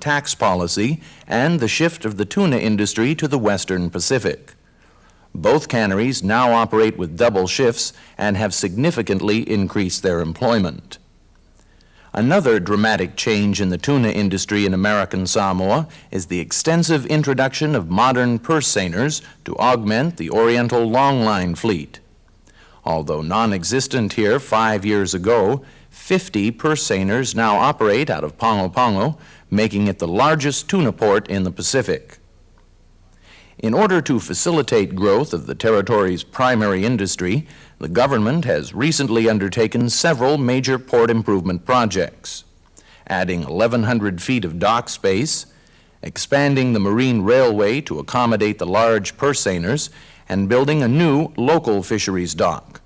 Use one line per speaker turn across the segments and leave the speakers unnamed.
tax policy and the shift of the tuna industry to the Western Pacific. Both canneries now operate with double shifts and have significantly increased their employment. Another dramatic change in the tuna industry in American Samoa is the extensive introduction of modern purse seiners to augment the Oriental longline fleet. Although non-existent here 5 years ago, 50 purse seiners now operate out of Pago Pago, making it the largest tuna port in the Pacific. In order to facilitate growth of the territory's primary industry, the government has recently undertaken several major port improvement projects, adding 1,100 feet of dock space, expanding the marine railway to accommodate the large purse seiners, and building a new local fisheries dock.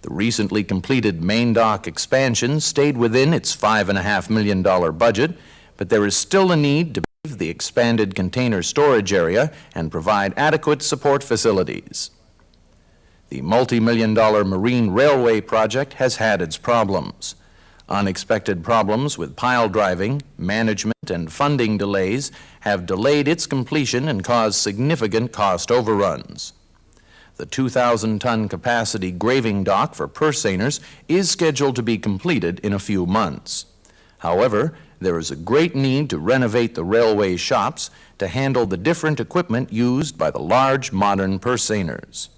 The recently completed main dock expansion stayed within its $5.5 million budget, but there is still a need to pave the expanded container storage area and provide adequate support facilities. The multi-million-dollar marine railway project has had its problems. Unexpected problems with pile driving, management, and funding delays have delayed its completion and caused significant cost overruns. The 2,000-ton capacity graving dock for purse seiners is scheduled to be completed in a few months. However, there is a great need to renovate the railway shops to handle the different equipment used by the large modern purse seiners.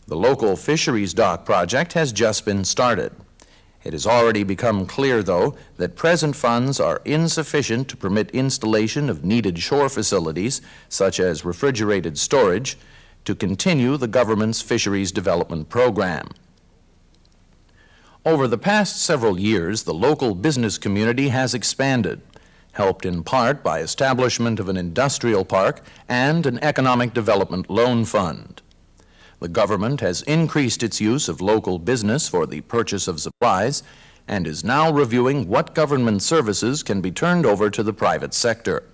The local fisheries dock project has just been started. It has already become clear, though, that present funds are insufficient to permit installation of needed shore facilities, such as refrigerated storage, to continue the government's fisheries development program. Over the past several years, the local business community has expanded, helped in part by establishment of an industrial park and an economic development loan fund. The government has increased its use of local business for the purchase of supplies and is now reviewing what government services can be turned over to the private sector.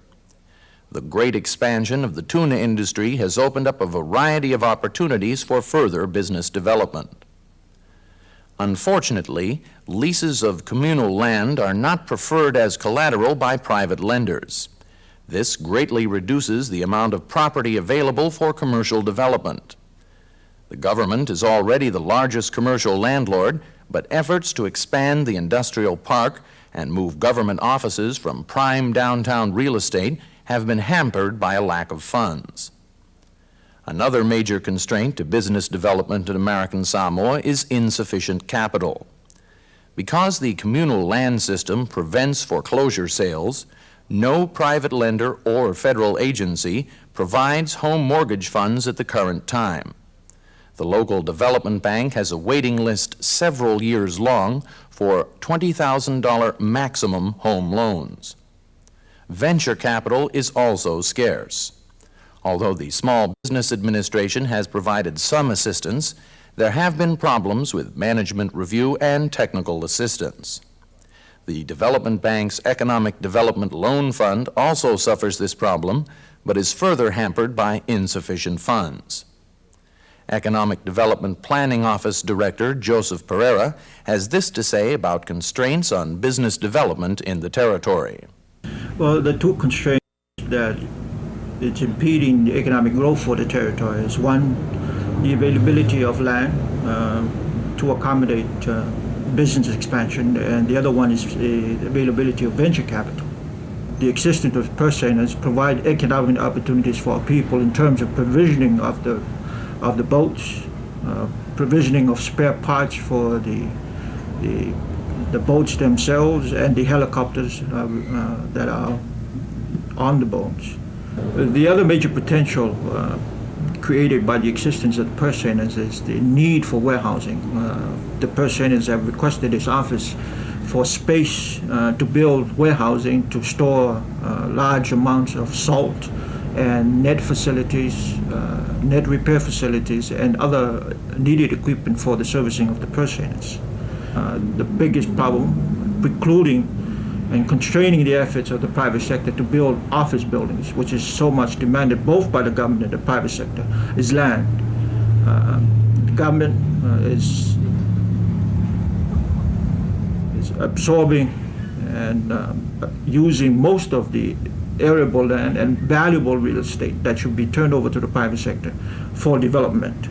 The great expansion of the tuna industry has opened up a variety of opportunities for further business development. Unfortunately, leases of communal land are not preferred as collateral by private lenders. This greatly reduces the amount of property available for commercial development. The government is already the largest commercial landlord, but efforts to expand the industrial park and move government offices from prime downtown real estate have been hampered by a lack of funds. Another major constraint to business development in American Samoa is insufficient capital. Because the communal land system prevents foreclosure sales, no private lender or federal agency provides home mortgage funds at the current time. The local development bank has a waiting list several years long for $20,000 maximum home loans. Venture capital is also scarce. Although the Small Business Administration has provided some assistance, there have been problems with management review and technical assistance. The Development Bank's Economic Development Loan Fund also suffers this problem, but is further hampered by insufficient funds. Economic Development Planning Office Director Joseph Pereira has this to say about constraints on business development in the territory.
Well, the two constraints that it's impeding the economic growth for the territory is one, the availability of land to accommodate business expansion, and the other one is the availability of venture capital. The existence of purse seiners provide economic opportunities for people in terms of provisioning of the boats, provisioning of spare parts for the boats themselves and the helicopters that are on the boats. The other major potential created by the existence of the purse seiners is the need for warehousing. The purse seiners have requested this office for space to build warehousing to store large amounts of salt and net facilities, net repair facilities, and other needed equipment for the servicing of the purse seiners. The biggest problem precluding and constraining the efforts of the private sector to build office buildings, which is so much demanded both by the government and the private sector, is land. The government is absorbing and using most of the arable land and valuable real estate that should be turned over to the private sector for development.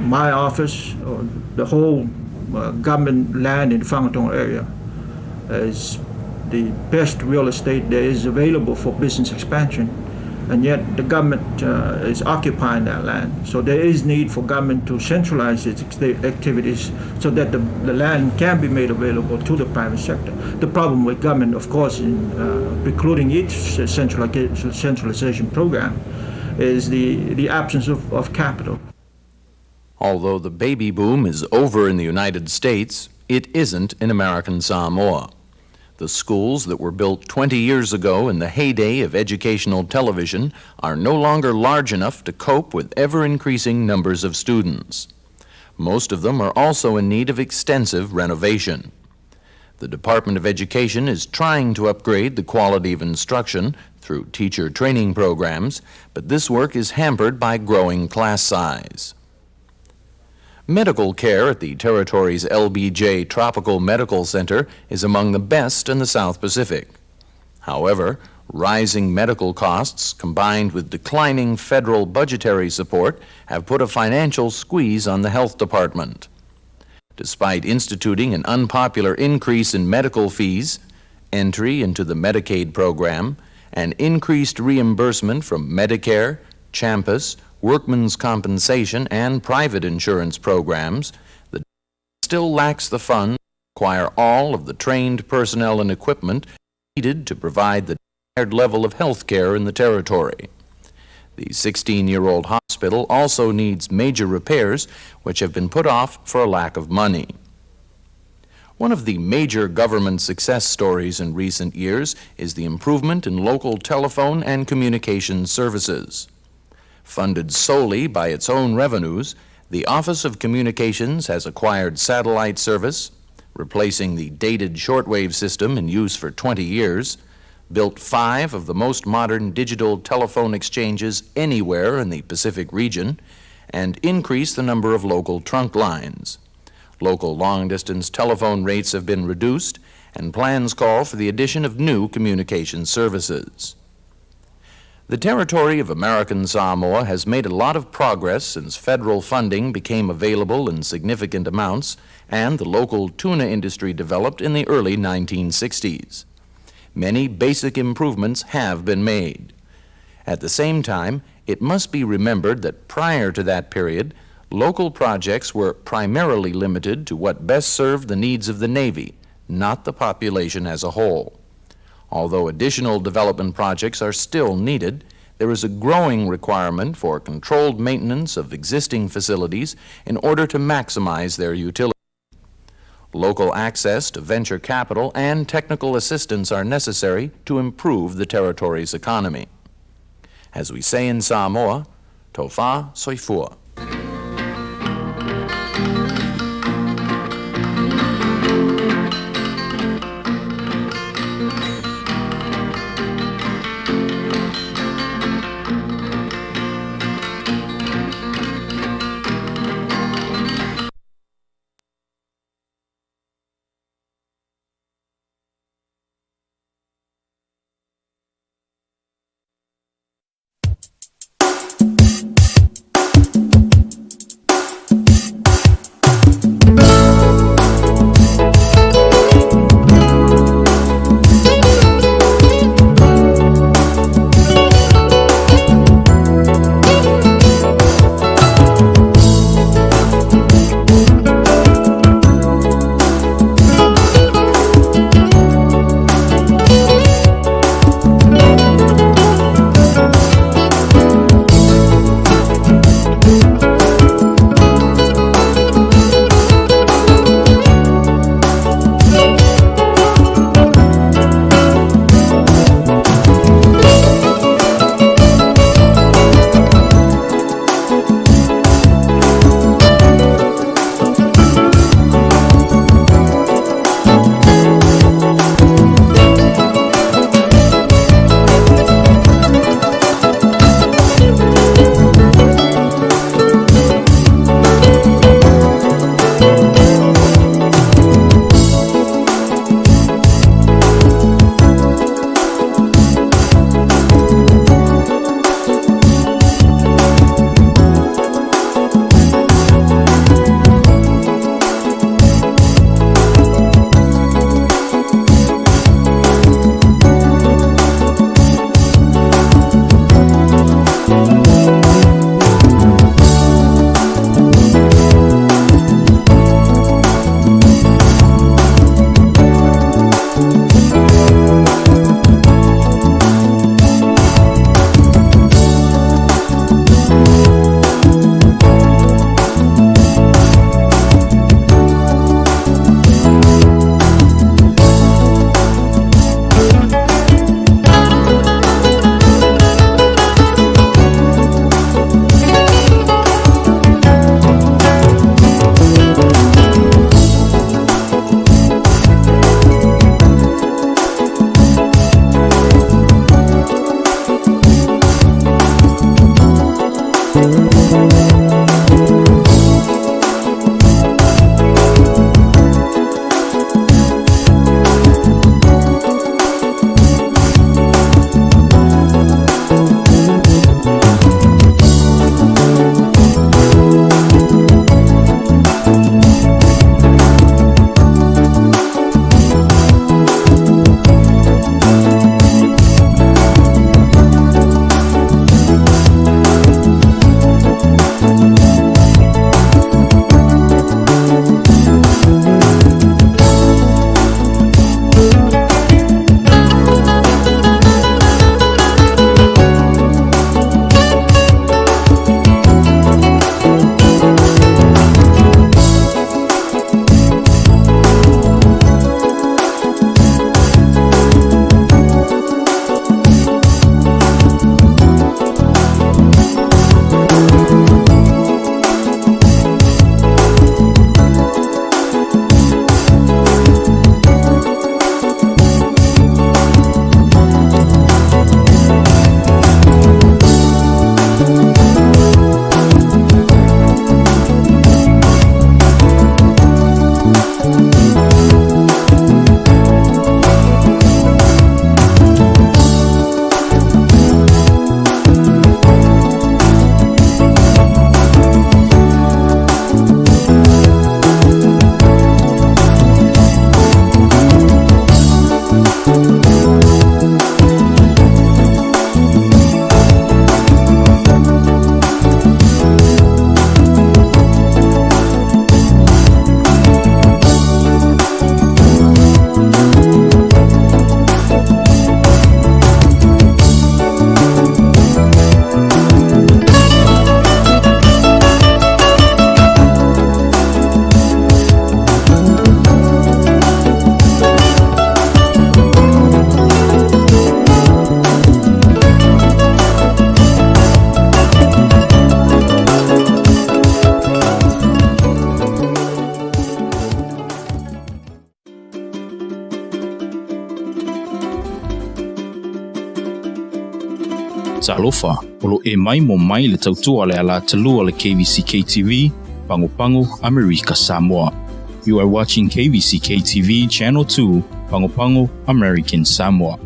My office, or the whole government land in the Fangatong area, is the best real estate there is available for business expansion, and yet the government is occupying that land. So there is need for government to centralize its activities so that the land can be made available to the private sector. The problem with government, of course, in precluding its centralization program is the absence of capital.
Although the baby boom is over in the United States, it isn't in American Samoa. The schools that were built 20 years ago in the heyday of educational television are no longer large enough to cope with ever-increasing numbers of students. Most of them are also in need of extensive renovation. The Department of Education is trying to upgrade the quality of instruction through teacher training programs, but this work is hampered by growing class size. Medical care at the territory's LBJ Tropical Medical Center is among the best in the South Pacific. However, rising medical costs combined with declining federal budgetary support have put a financial squeeze on the health department. Despite instituting an unpopular increase in medical fees, entry into the Medicaid program, and increased reimbursement from Medicare, Champus, workmen's compensation, and private insurance programs, the still lacks the funds to acquire all of the trained personnel and equipment needed to provide the desired level of health care in the territory. The 16-year-old hospital also needs major repairs, which have been put off for a lack of money. One of the major government success stories in recent years is the improvement in local telephone and communications services. Funded solely by its own revenues, the Office of Communications has acquired satellite service, replacing the dated shortwave system in use for 20 years, built 5 of the most modern digital telephone exchanges anywhere in the Pacific region, and increased the number of local trunk lines. Local long-distance telephone rates have been reduced, and plans call for the addition of new communication services. The territory of American Samoa has made a lot of progress since federal funding became available in significant amounts and the local tuna industry developed in the early 1960s. Many basic improvements have been made. At the same time, it must be remembered that prior to that period, local projects were primarily limited to what best served the needs of the Navy, not the population as a whole. Although additional development projects are still needed, there is a growing requirement for controlled maintenance of existing facilities in order to maximize their utility. Local access to venture capital and technical assistance are necessary to improve the territory's economy. As we say in Samoa, tofa soifua.
Talofa, polo e mai mo mai le tautua le ala talua le KVZK TV, Pango Pango, America Samoa. You are watching KVZK TV Channel 2, Pango Pango, American Samoa.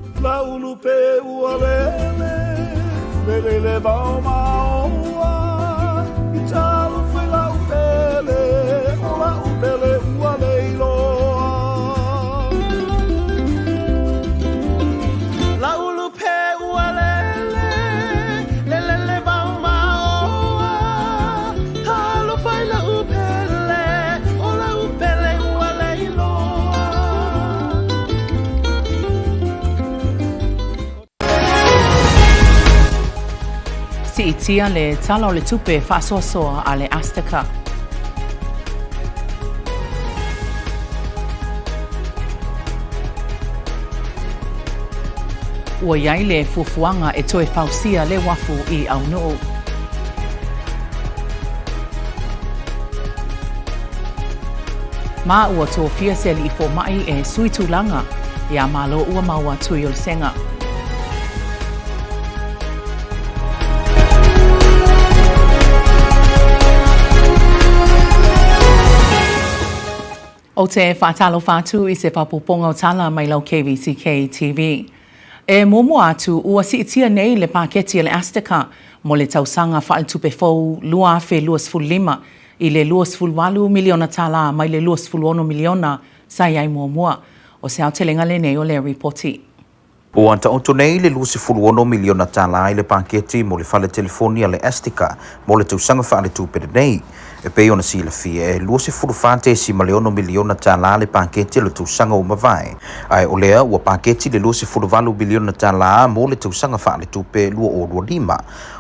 Si itia le talo le tupe whaasoasoa a le Azteca. Ua iai le fufuanga e toe fausia le wafu I Aunuu. Ma ua tō fia se li fo mai e suitulanga ia malo ua maua tui o le senga. O te whātalo whātu I se whapoponga o tala mai lau KVZK TV. E momo atu ua si itia nei le paketi le Azteca mo le tausanga whaaltupe fau lua fe luas fulima I le luas fulwalu miliona tala mai le luas fulwono miliona sa iai momoa. O se au telenga le nei o le reporti.
O anta o nei le lusi fulwono miliona tala I le paketi mo le fale telefonia le Azteca mo le tausanga whaaltupe nei. E pei ona sila fia e luasi furufate si maleono miliona tala le paketi le tausanga o mawai. Ai o lea ua paketi le luasi furuvalu miliona tala mo le tausanga whaale tupe lua o rua lima.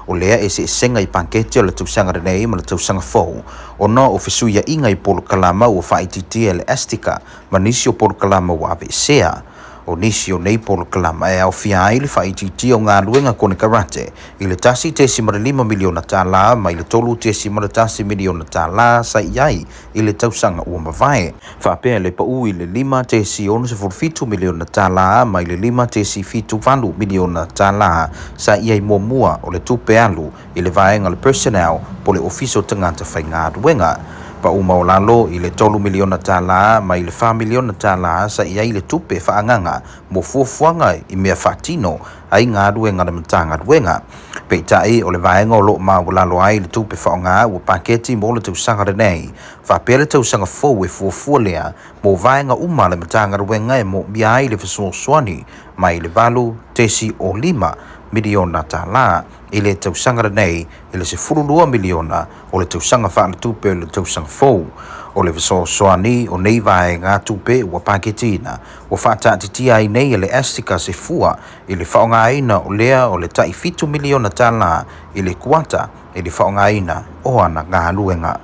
O lea e se senga I paketi le tausanga renei ma le tausanga fau. O no o fesuia inga I polo kalama ua whaititia le Azteca ma nisi o polo kalama ua ave sea. O nisi o nei polo kalama e au fia ai le whaititia o ngā luenga kone karate I le tasi te si mara 5 miliona tala ma I le tolu te si mara tasi miliona tala sa iai I le tausanga ua mawai. Whapea le pau I le 5 te si ono se fulfitu miliona tala ma I le 5 te si fitu valu miliona tala sa iai mua o le tupe alu I le vaenga le personnel po le ofiso tangata whai ngā luenga. Pa uma o lalo I le 3 miliona tala ma I le 4 miliona tala sa iai le tupe whaanganga mo fuafuanga I mea whatino ai ngā ruenga na matanga ruenga. Peitai o le vaenga o loo maa o lalo ai le tupe whaonga ua paketi mo le tausanga renei. Whapea le tausanga fau e fuafua lea mo vaenga uma le matanga ruenga e mo miai le whasoswani ma I le valu tesi o 5 miliona tala I le tausanga renei I le se furulua miliona o le tausanga wha le tupe o le tausanga fau. O le whasoswani o nei vae ngā tupe ua paketina o whaatatitia ai nei le Azteca se fua I le whaonga aina o lea o le tai 5 miliona tala I le kuata I le whaonga aina o ana ngā luenga.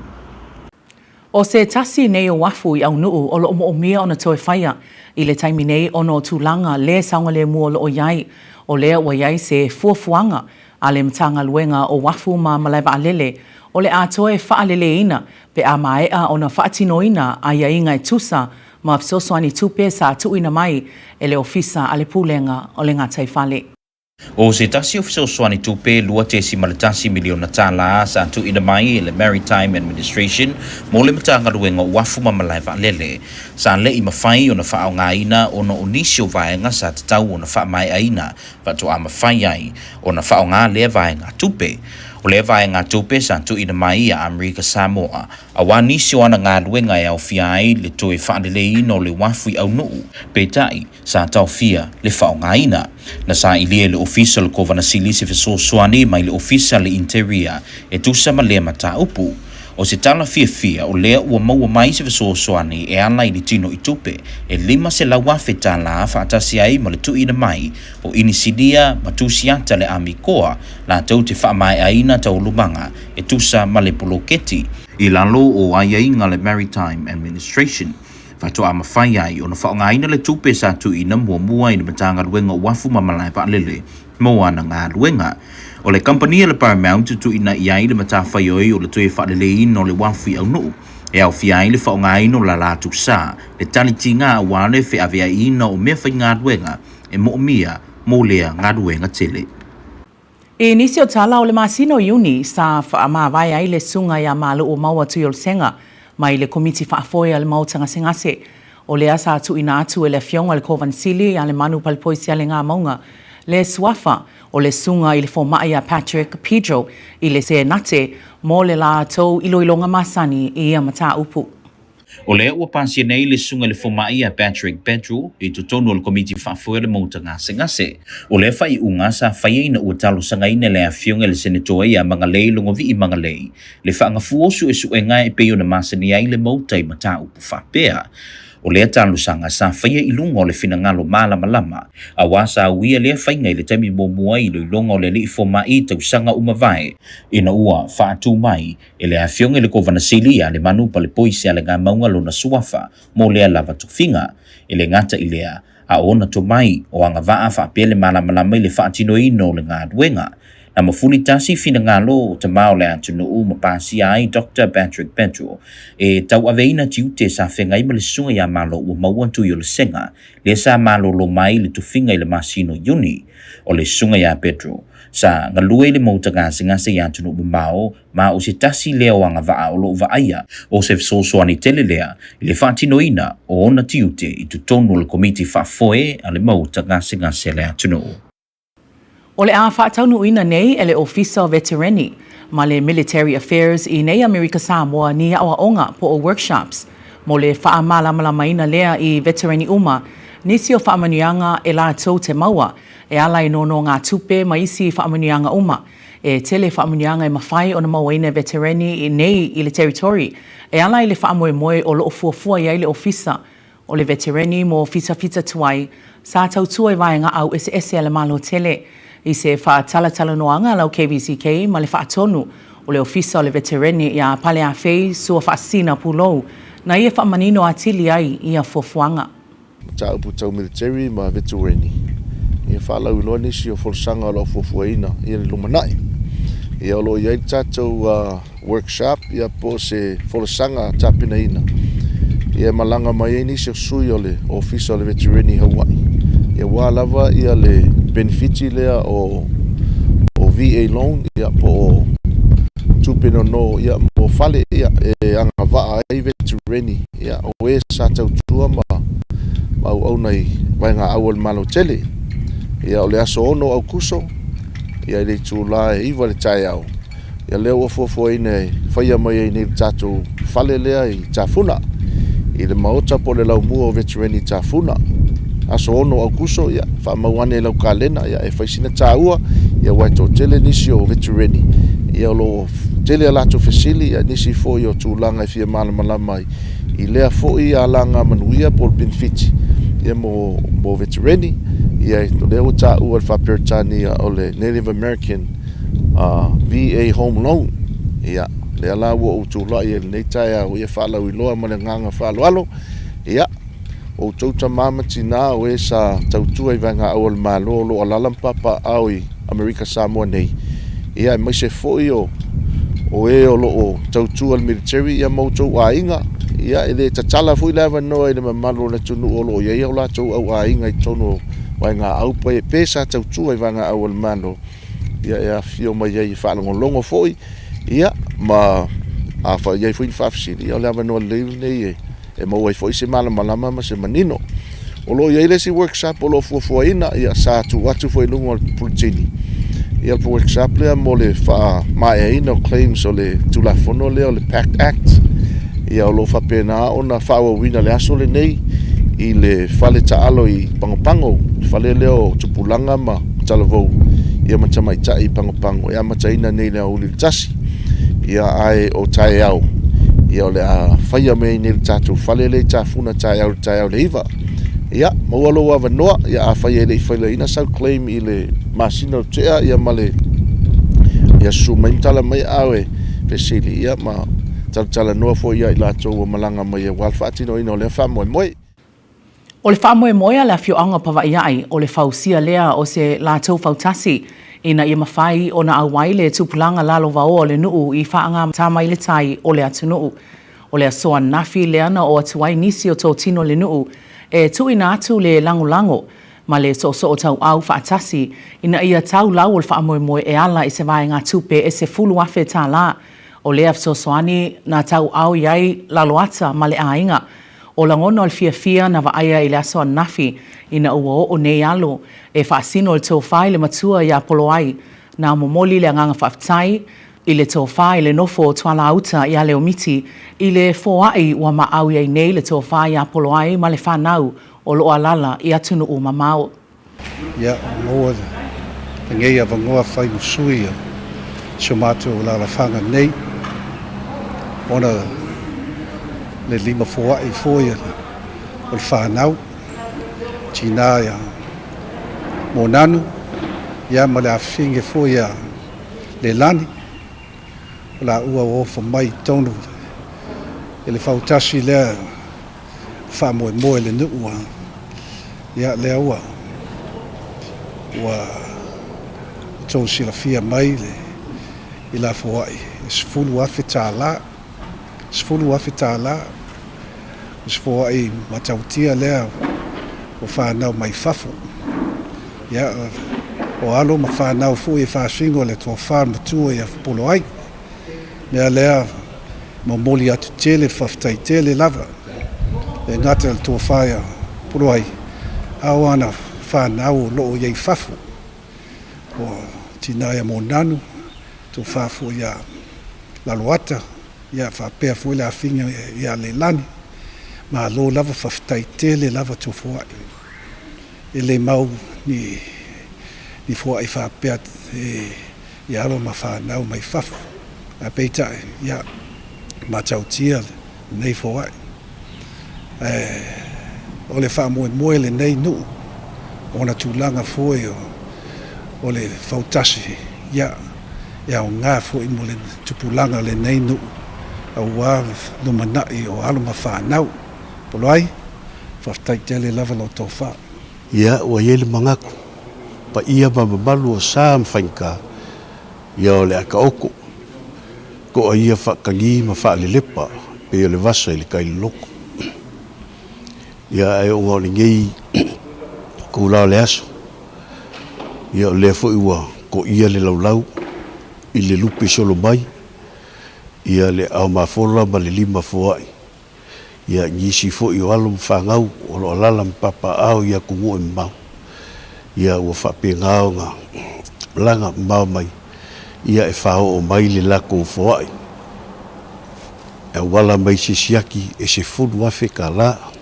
O se tasi nei o wafu I Aunuu o lo o mia ona toe whaia I le taimi nei ono tūlanga le saunga le mua lo o iai o lea ua iai se fuafuanga a le matanga luenga o wafu ma malaiva alele o le atoe whaalele ina pe a maea ona whaatinoina a iainga tusa ma fsoswani tupe sa tuina mai e le ofisa a le pulenga o le ngatai whale.
O se tasi ofisa swani tupe lua te si malatasi miliona tala sa tu ina mai le Maritime Administration mo le matanga ruenga wafu mamalaiva lele sa le I mawhai o na wha o ngā ina o na onisio vaenga sa tatau o na wha mai aina va to a mawhai ai o na wha o ngā lea vaenga tupe. O le vaenga tupe sa tu ina mai a America Samoa a wanisio ana ngā ruenga e au fia ai le toe whaanele ino le wafu I Aunuu peitai sa tau fia le wha o ngā ina. Na sa ilia le official ko vanasili se fesoswani mai le official le interior e tusa ma lea mata upu. O se tala fia o lea ua maua mai se fesoswani e ana I le tino I tupe e 5 se lawa fetala whaatasi ai ma le tuina mai o inisidia matusiata le amikoa la tau te wha mai aina tau lumanga e tusa ma le poloketi I lalo o aiainga le Maritime Administration. Fato ama fai ai ona whaongaina le tupe sa tu ina mua I le matanga luenga wafu mamalaiva lele mo ana ngā luenga. O le company le Paramount tu ina iai le matawhai oi o le tue whaadele ino le wafu I Aunuu. E au fiai le whaongaina o la latu sa le taliti ngā wane whi avea ina o mea whai ngā luenga e mo mia mo lea ngā luenga tele.
E nisi o tala o le masino iuni sa whaamawai ai le sunga ia malu o maua tui o le senga mai le komiti whaafoe ale mau tanga sengase. O le asa atu ina atu e le fionga le kovansili a le manu palpoisi ale ngā maunga. Le suafa o le sunga i le fōmai a Patrick Pedro i le se nate mo le la tau iloilonga masani i ia mata upu.
O lea ua pasia nei le sunga le fomai a Patrick Pedro i tutonu o le komiti whaafoe le mauta ngase. O lea whai unga sa whai ina ua talo sangaina le awhionga le senatoa i a mga lei longo vi i mga lei. Le whaangafu osu e su e ngai e peo na masani ai le mauta i mata upu whapea. O lea talo sanga sa whaia i lunga o le finangalo malama. A wasa uia lea whainga i le taimi mōmua i lunga o le li fomai tau sanga umawai. Ina ua whaatu mai e le awhionga le kovanasili a le manu pa le poisi a le ngā maunga lona suafa mo lea lava tuwhinga. E le ngata i lea a ona to mai o anga waa whaapea le malama i le whaatino ino le ngā duenga. Na mafuli tasi finangalo o te mao le atunu u mapasi ai Dr. Patrick Pedro e tau aveina tiute sa whenga ima le sunga ia malo ua mauantu i o le senga le sa malo lo mai le tuwhinga i le masino yuni o le sunga ia Pedro. Sa ngalue le mauta ngase ia atunu u mao ma o se tasi lea o anga waa o lo vaaya o se fsosoani tele lea i le whaatino ina o ona tiute i tutonu le komiti whaafoe a le mauta ngase le atunu u.
O le a whaataunu ina nei e le Officer Veterani ma le Military Affairs i nei Amerika Samoa ni awa onga po o workshops. Mo le whaamalamalama ina lea i Veterani uma, nisi o whaamanuianga e la tau te maua, e ala i nono ngā tupe ma isi whaamanuianga uma. E tele whaamanuianga e mawhai o na maua ina Veterani i nei i le territory, e ala i le whaamoemoe o lo fuafua i le officer. O le Veterani mo fita tuai, sa tau tua i vai ngā au ese ale malo tele. I se whaatala noanga lau KVZK ma le whaatonu o le ofisa o le Veterani ia pale a fei sua whaasina pulou na ia whaamanino atili ai ia fofuanga.
Ta upu tau military ma Veterani. Ia whaalau iloa nisi o folsanga lau fofuaina ia le lumanai. Ia olo iai tātou workshop ia po se folsanga tapina ina. Ia malanga mai nisi o sui o le ofisa o le Veterani Hawaii. Ia wā lava ia le benefiti lea o VA loan ia po o tupino no ia mo fale ia e anga waa ai Veterani ia o e sa tau tua ma au nei vai ngā awal malo tele ia o le aso ono au kuso ia le tula e iwa le tai au ia leo o fofo ine whaia mai e ni tatu fale lea i tafuna i le maota po le lau mua o Veterani tafuna aso ono au kuso ia fa mawane lau kalena ia e faisina taua ia waito tele nisi o Veterani ia lo tele ala to fasili ia nisi fo yo tulanga fia malama i lea fo ia langa manuia por benefit ia mo Veterani ia to leo taua fa pertani o le Native American VA home loan ia le ala wo tula ia nei taia ia fa lau iloa ma le nganga fa alo ia o tauta mama tina o e sa tautua i vanga awal malo lo alalam papa au i Amerika Samoa nei. Ia mai se foi o e o lo o tautua al military ia mautou a inga. Ia e le tatala fui lava no e le mamalo na tunu o lo ia o la tau au a inga i tono vanga au pa e pesa tautua i vanga awal malo. Ia fio mai ia i whanongo longo foi. Ia ma a fa ia fui fafsiri ia lava no le nei e mo foi se malama ma se manino o lo ia si workshop o lo fuafuaina ia sa atu foi lungo pultini ia po workshop le mo le fa mai no claims o le tulafono le o le Pact Act ia o lo fa pena ona fa wina le aso le nei i le fale taalo i pangopango fale leo tupulanga ma talavou ia matamai tai pangopango ia mataina nei le o le tasi ia ai o tai au ia le a whaia mei ni tatu whale le tafuna tai au le iwa. Ia, maualo wa vanoa, ia a whaia le whaile ina sau claim i le masina o tea, ia male, ia su maimtala mai awe, fesili, ia ma tala noa fo ia i lato o malanga mai e walfatino ina o le whamoe moe.
O le whamoe a le fioanga pawa iai o le whausia lea o se lato whautasi, ina ia mawhai o na awaile tupulanga lalo wao o le nuu i whaanga tamai le tai o le atu nuu. O le asoa nafi le ana o atuai nisi o tō tino le nuu e tuina atu le lango ma le so o tau au whaatasi ina ia tau lau o le whaamoemoe e ala i se vaenga tupe e se fulu afe tā la o le afsosoani na tau au iai laloata ma le ainga o langono al fia na vaaya i le aso nafi ina ua o nei alo e whaasino le tōwhai le matua i apoloai na momoli le anganga whaftai i le tōwhai le nofo tuala auta i ale omiti i le foai ua maau iai nei le tōwhai i apoloai ma le whanau o lo alala i atunu o mamao.
Ia ngoa ngei a vangoa whai musui so mātua o la whanga nei ona le lima foai foia o le whanau tina ia mo nanu ia ma le awhinge foia le lani o la ua ofa mai tonu e le whautasi lea whamoe moe le nua ia lea ua tau sila fia mai le i la foai sfulu afe tā la foai matautia lea o whanau mai fafo ia o alo ma whanau fu e whasingo le tua whan matua i a polo ai mea lea ma moli atu tele whaftai tele lava e ngata le tua whaia polo ai awana whanau loo iei fafo o tinaia mo nanu tu whafo ia laloata ia whapea fu le awhinga ia le lani ma lo lava whaftai tele lava tu fuai e le mau ni fuai whapea i alo ma whanau mai fafo a peita ia ma tautia nei fuai o le whamoe le nei nuu ona tūlanga foi o le fautasi ia o ngā foi mo le tupulanga le nei nuu au wā lumanai o alo ma whanau polo ai whaftai tele lava lo tō wha
ia ua iele mangaku pa ia mamalu o sā mwhainka ia o le aka oko ko a ia whakangi ma whaalelepa pe o le vasa i le kaili loko ia e o ngau le ngei ko lao le aso ia o le fo iwa ko ia le laulau i le lupe solo mai ia le au mafola ma le lima foai ia ngisi fo i o alo mwhangau o lo alala mpapa au ia kungu e mau ia ua whapengao ngā langa mau mai ia e whao o mai le lako foai e wala mai sisiaki e se fulu afe ka la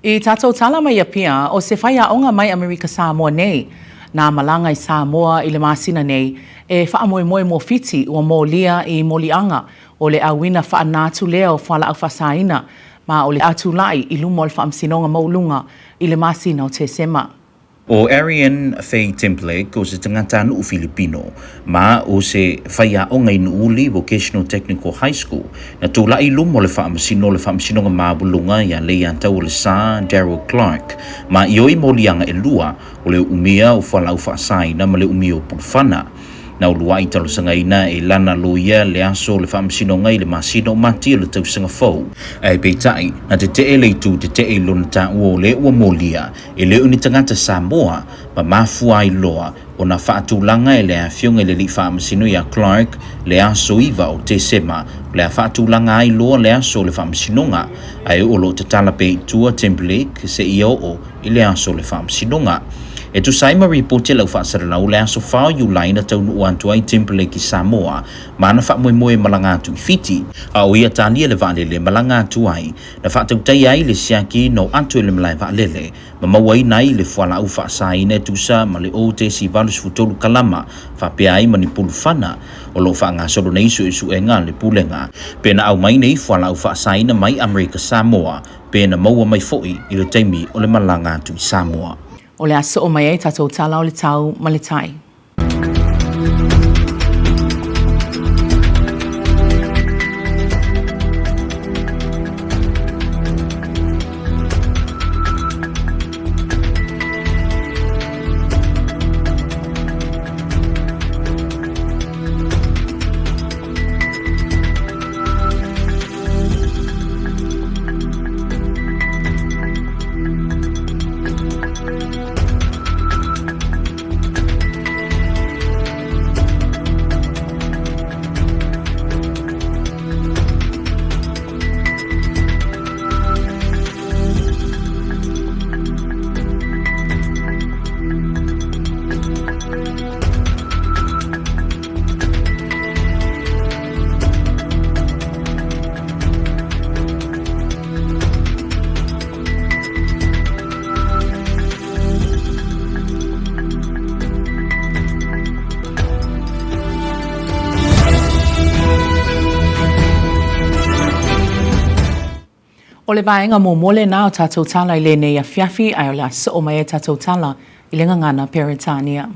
I tātou tala mai apia o se whai a onga mai Amerika Samoa nei na malanga i Samoa i le masina nei e whaamoemoe mo fiti o mo lia i molianga o le awina whaanatu lea o whala au whasaina ma o le atu lai i lumo o le whaamsinonga maulunga i le masina o te sema.
O Arian Faye Template o se tangata nuu Filipino ma o se whaia o ngai nuuli Vocational Technical High School na tūla i lumo le whaamsinonga maabulunga ia leia tau le sa Daryl Clark ma i oi molianga e lua o le umia o whala au whaasaina ma le umia o pulfana na ulua i talosanga ina e lana loia le aso le whaamsinonga i le masino mati le tausanga fau e peitai na te te leitu te te lona ta ua le ua molia e le uni tangata Samoa ma mafua i loa o na whaatulanga e le a fionga le li whaamsino i a Clark le aso iwa o te sema le a whaatulanga i loa le aso le whaamsinonga ai olo te talape tua Template se i o i le aso le whaamsinonga e tu sai ma report le whaasara lau le aso whao yu laina tau nu uantua i Template ki Samoa ma na wha moe malanga atu i fiti a o ia tānia le vaalele malanga atu ai na wha tau tai ai le siaki no atu le malai vaalele ma mawai nai le whala au whaasaina tu sa ma le o te si valus futolu kalama wha pia ai mani pulu whana o lo wha ngā soro nei su e ngā le pulenga pena au mai nei whala au whaasaina mai Amerika Samoa pena maua mai foi i le taimi o le malanga atu i Samoa.
O le aso o mai e tātou tala o le tau ma le tai. O le vaenga mo mole na o tātou tala I le nei a fiafi ai o la so o mai e tātou tala I le ngangana Peritania.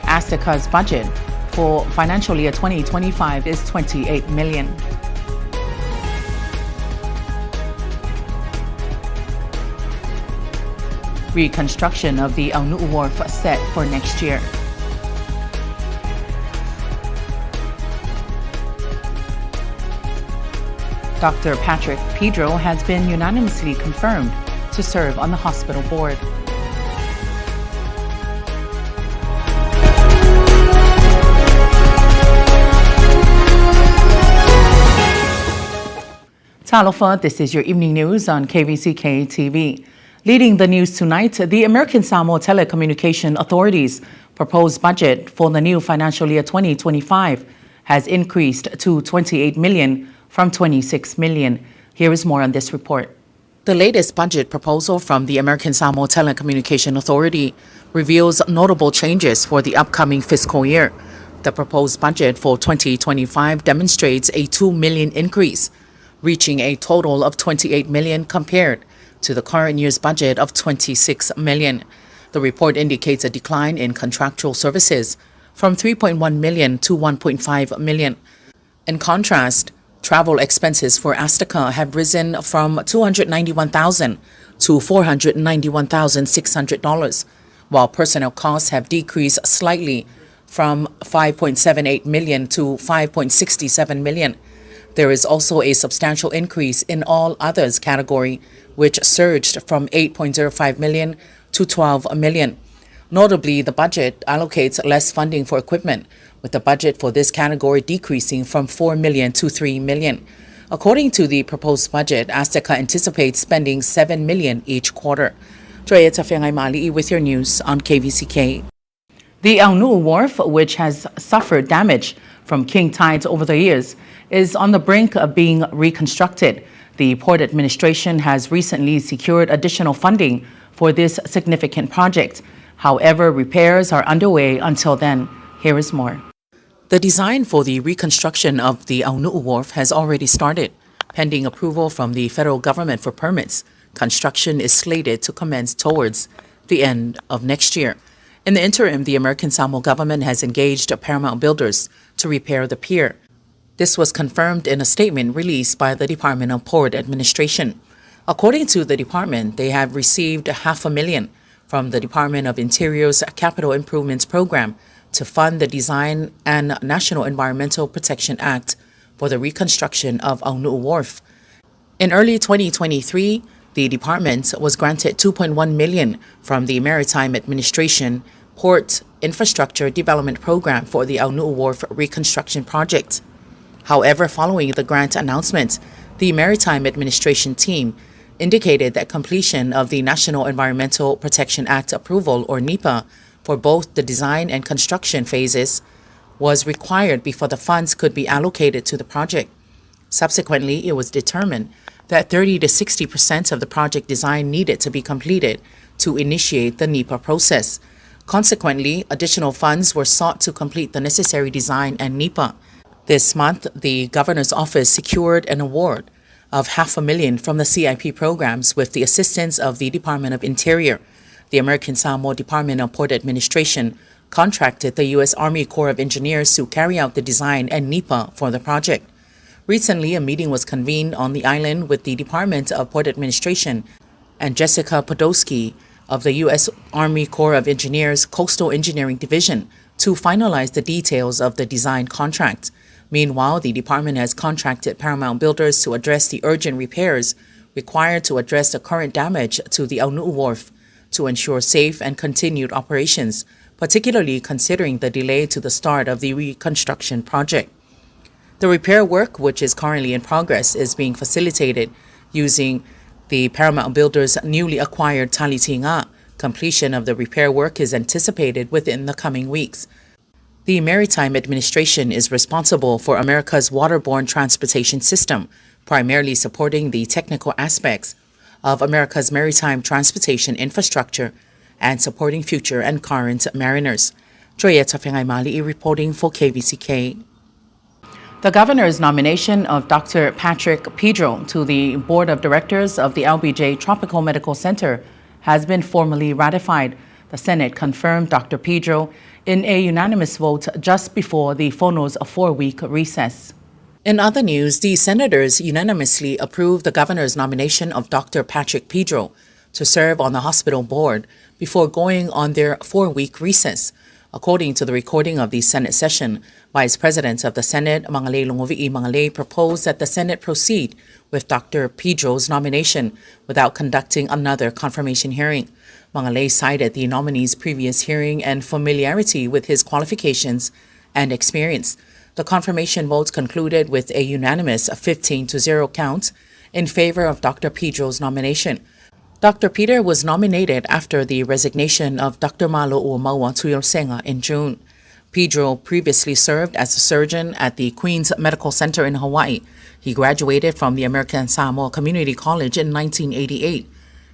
Astica's budget for financial year 2025 is $28 million. Reconstruction of the Aunu'u Wharf set for next year. Dr. Patrick Pedro has been unanimously confirmed to serve on the hospital board. Talofa, this is your evening news on KVZK TV. Leading the news tonight, the American Samoa Telecommunication Authority's proposed budget for the new financial year 2025 has increased to $28 million from $26 million. Here is more on this report. The latest budget proposal from the American Samoa Telecommunication Authority reveals notable changes for the upcoming fiscal year. The proposed budget for 2025 demonstrates a $2 million increase, reaching a total of $28 million compared to the current year's budget of $26 million. The report indicates a decline in contractual services from $3.1 million to $1.5 million. In contrast, travel expenses for Astica have risen from $291,000 to $491,600, while personnel costs have decreased slightly from $5.78 million to $5.67 million. There is also a substantial increase in all others category, which surged from $8.05 million to $12 million. Notably, the budget allocates less funding for equipment, with the budget for this category decreasing from $4 million to $3 million. According to the proposed budget, Astica anticipates spending $7 million each quarter. Joya Tafiangay Mali'i with your news on KVZK. The Aunu'u Wharf, which has suffered damage from king tides over the years, is on the brink of being reconstructed. The Port Administration has recently secured additional funding for this significant project. However, repairs are underway until then. Here is more. The design for the reconstruction of the Aunu'u Wharf has already started. Pending approval from the federal government for permits, construction is slated to commence towards the end of next year. In the interim, the American Samoa government has engaged Paramount Builders to repair the pier. This was confirmed in a statement released by the Department of Port Administration. According to the department, they have received $500,000 from the Department of Interior's Capital Improvements Program to fund the Design and National Environmental Protection Act for the reconstruction of Aunu'u Wharf. In early 2023, the department was granted $2.1 million from the Maritime Administration Port Infrastructure Development Program for the Aunu'u Wharf reconstruction project. However, following the grant announcement, the Maritime Administration team indicated that completion of the National Environmental Protection Act approval, or NEPA, for both the design and construction phases was required before the funds could be allocated to the project. Subsequently, it was determined that 30 to 60% of the project design needed to be completed to initiate the NEPA process. Consequently, additional funds were sought to complete the necessary design and NEPA. This month, the Governor's Office secured an award of $500,000 from the CIP programs with the assistance of the Department of Interior. The American Samoa Department of Port Administration contracted the U.S. Army Corps of Engineers to carry out the design and NEPA for the project. Recently, a meeting was convened on the island with the Department of Port Administration and Jessica Podolsky of the U.S. Army Corps of Engineers Coastal Engineering Division to finalize the details of the design contract. Meanwhile, the department has contracted Paramount Builders to address the urgent repairs required to address the current damage to the Aunu'u Wharf to ensure safe and continued operations, particularly considering the delay to the start of the reconstruction project. The repair work, which is currently in progress, is being facilitated using the Paramount Builders' newly acquired Talitinga. Completion of the repair work is anticipated within the coming weeks. The Maritime Administration is responsible for America's waterborne transportation system, primarily supporting the technical aspects of America's maritime transportation infrastructure and supporting future and current mariners. Joyeta Fengaimali reporting for KVZK. The governor's nomination of Dr. Patrick Pedro to the board of directors of the LBJ Tropical Medical Center has been formally ratified. The Senate confirmed Dr. Pedro in a unanimous vote just before the FONO's 4-week recess. In other news, the senators unanimously approved the governor's nomination of Dr. Patrick Pedro to serve on the hospital board before going on their 4-week recess. According to the recording of the Senate session, Vice President of the Senate, Mangalay Lungovi'i Mangalay, proposed that the Senate proceed with Dr. Pedro's nomination without conducting another confirmation hearing. Mangalay cited the nominee's previous hearing and familiarity with his qualifications and experience. The confirmation vote concluded with a unanimous 15-0 count in favor of Dr. Pedro's nomination. Dr. Peter was nominated after the resignation of Dr. Malo Uomawa Tuyolsenga in June. Pedro previously served as a surgeon at the Queen's Medical Center in Hawaii. He graduated from the American Samoa Community College in 1988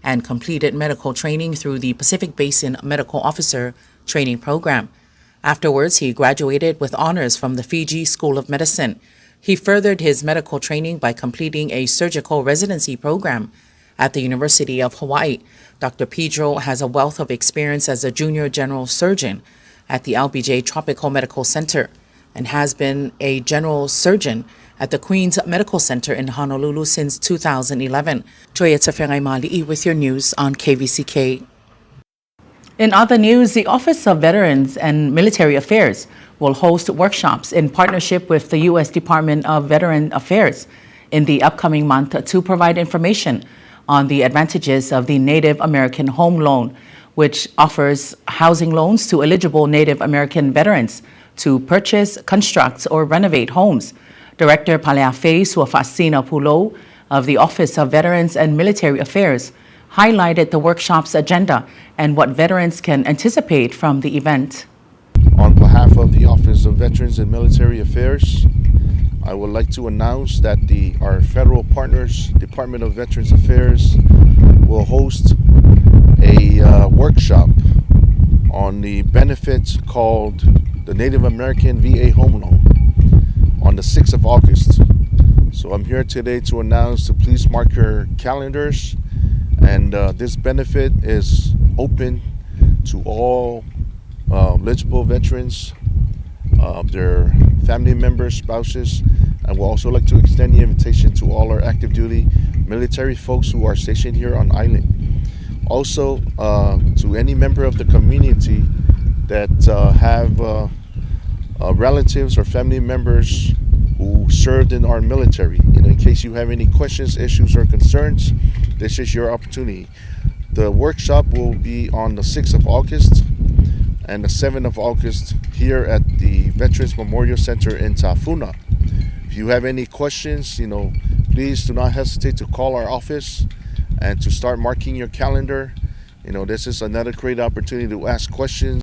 and completed medical training through the Pacific Basin Medical Officer Training Program. Afterwards, he graduated with honors from the Fiji School of Medicine. He furthered his medical training by completing a surgical residency program at the University of Hawaii. Dr. Pedro has a wealth of experience as a junior general surgeon at the LBJ Tropical Medical Center and has been a general surgeon at the Queen's Medical Center in Honolulu since 2011. Joyeta Fengaimali with your news on KVZK. In other news, the Office of Veterans and Military Affairs will host workshops in partnership with the U.S. Department of Veteran Affairs in the upcoming month to provide information on the advantages of the Native American Home Loan, which offers housing loans to eligible Native American veterans to purchase, construct, or renovate homes. Director Paleafe Suafasina Pulo of the Office of Veterans and Military Affairs highlighted the workshop's agenda and what veterans can anticipate from the event.
On behalf of the Office of Veterans and Military Affairs, I would like to announce that our federal partners, Department of Veterans Affairs, will host a workshop on the benefits called the Native American VA Home Loan on the 6th of August. So I'm here today to announce to please mark your calendars, and this benefit is open to all eligible veterans, their family members, spouses, and we'll also like to extend the invitation to all our active duty military folks who are stationed here on island. Also, to any member of the community that have relatives or family members who served in our military. In case you have any questions, issues, or concerns, this is your opportunity. The workshop will be on the 6th of August and the 7th of August here at the Veterans Memorial Center in Tafuna. If you have any questions, please do not hesitate to call our office and to start marking your calendar. This is another great opportunity to ask questions.